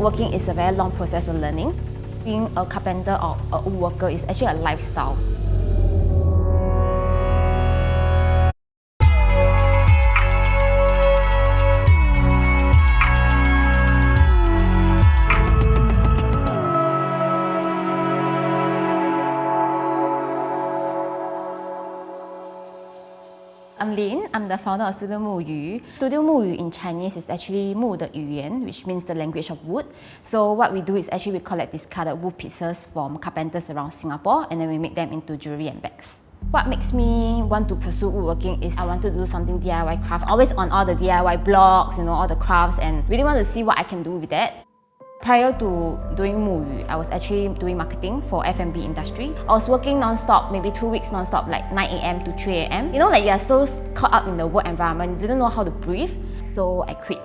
woodworking is a very long process of learning. Being a carpenter or a woodworker is actually a lifestyle. I'm Lin, I'm the founder of Studio 木鱼. Studio 木鱼 in Chinese is actually 木的语言, which means the language of wood. So what we do is actually we collect discarded wood pieces from carpenters around Singapore and then we make them into jewellery and bags. What makes me want to pursue woodworking is I want to do something DIY craft. Always on all the DIY blogs, all the crafts, and really want to see what I can do with that. Prior to doing 木鱼, I was actually doing marketing for F&B industry. I was working non-stop, maybe 2 weeks non-stop, like 9 a.m. to 3 a.m. You are so caught up in the work environment, you didn't know how to breathe, so I quit.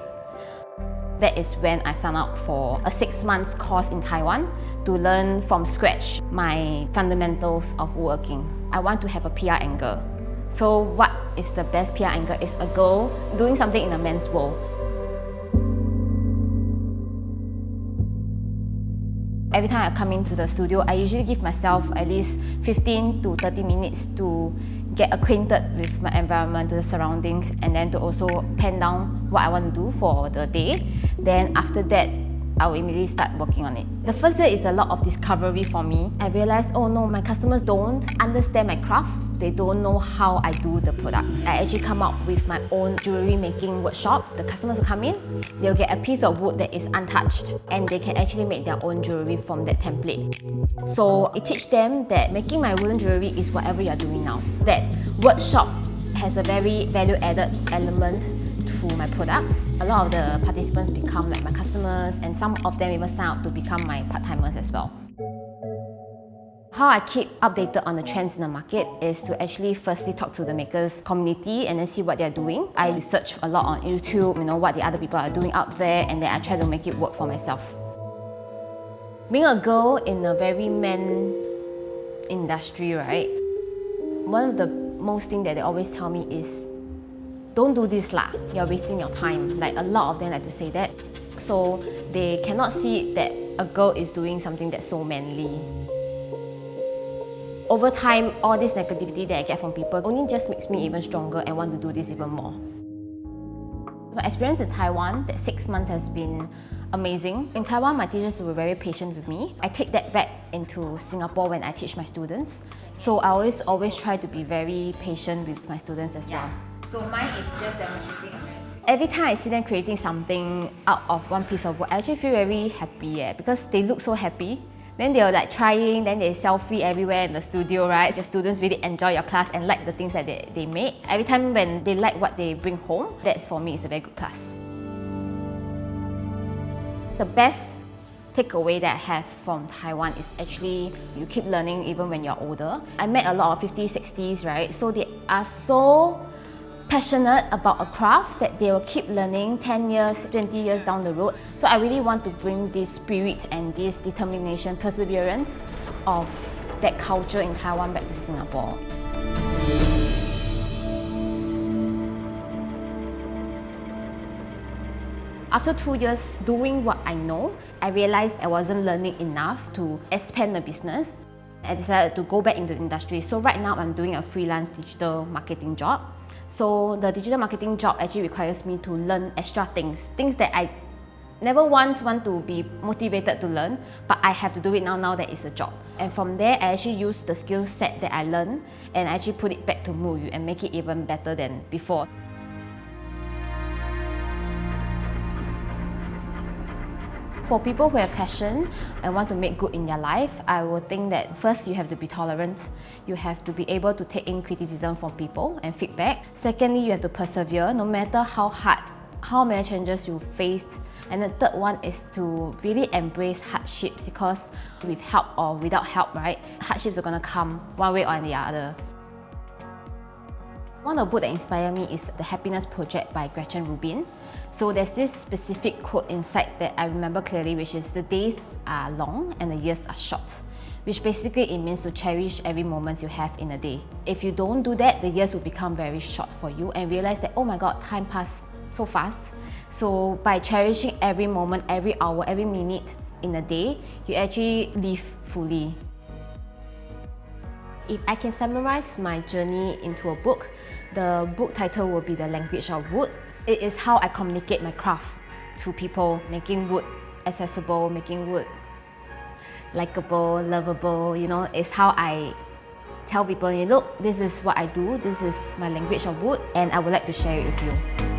That is when I signed up for a 6-month course in Taiwan to learn from scratch my fundamentals of woodworking. I want to have a PR angle. So what is the best PR angle? Is a girl doing something in a man's world. Every time I come into the studio, I usually give myself at least 15 to 30 minutes to get acquainted with my environment, to the surroundings, and then to also pen down what I want to do for the day. Then after that, I will immediately start working on it. The first day is a lot of discovery for me. I realized, oh no, my customers don't understand my craft. They don't know how I do the products. I actually come up with my own jewellery making workshop. The customers will come in, they'll get a piece of wood that is untouched and they can actually make their own jewellery from that template. So it teaches them that making my wooden jewellery is whatever you're doing now. That workshop has a very value-added element to my products. A lot of the participants become like my customers and some of them even sign up to become my part-timers as well. How I keep updated on the trends in the market is to actually firstly talk to the makers community and then see what they're doing. I research a lot on YouTube, what the other people are doing out there, and then I try to make it work for myself. Being a girl in a very man industry, right? One of the most things that they always tell me is, don't do this lah, you're wasting your time. Like a lot of them like to say that. So they cannot see that a girl is doing something that's so manly. Over time, all this negativity that I get from people only just makes me even stronger and want to do this even more. My experience in Taiwan, that 6 months has been amazing. In Taiwan, my teachers were very patient with me. I take that back into Singapore when I teach my students. So I always try to be very patient with my students as well. So mine is just demonstrating. Every time I see them creating something out of one piece of wood, I actually feel very happy because they look so happy. Then they're like trying, then they selfie everywhere in the studio, right? The students really enjoy your class and like the things that they make. Every time when they like what they bring home, that's for me is a very good class. The best takeaway that I have from Taiwan is actually you keep learning even when you're older. I met a lot of 50s, 60s, right? So they are so passionate about a craft that they will keep learning 10 years, 20 years down the road. So I really want to bring this spirit and this determination, perseverance of that culture in Taiwan back to Singapore. After 2 years doing what I know, I realized I wasn't learning enough to expand the business. I decided to go back into the industry. So right now I'm doing a freelance digital marketing job. So the digital marketing job actually requires me to learn extra things that I never once want to be motivated to learn, but I have to do it now that it's a job. And from there, I actually use the skill set that I learned and I actually put it back to 木鱼 and make it even better than before. For people who have passion and want to make good in their life, I would think that first you have to be tolerant. You have to be able to take in criticism from people and feedback. Secondly, you have to persevere no matter how hard, how many challenges you faced. And the third one is to really embrace hardships because with help or without help, right? Hardships are gonna come one way or the other. One of the books that inspired me is The Happiness Project by Gretchen Rubin. So there's this specific quote inside that I remember clearly, which is the days are long and the years are short. Which basically it means to cherish every moment you have in a day. If you don't do that, the years will become very short for you and realize that, oh my god, time passed so fast. So by cherishing every moment, every hour, every minute in a day, you actually live fully. If I can summarize my journey into a book, the book title will be The Language of Wood. It is how I communicate my craft to people, making wood accessible, making wood likable, lovable, it's how I tell people, look, this is what I do, this is my language of wood, and I would like to share it with you.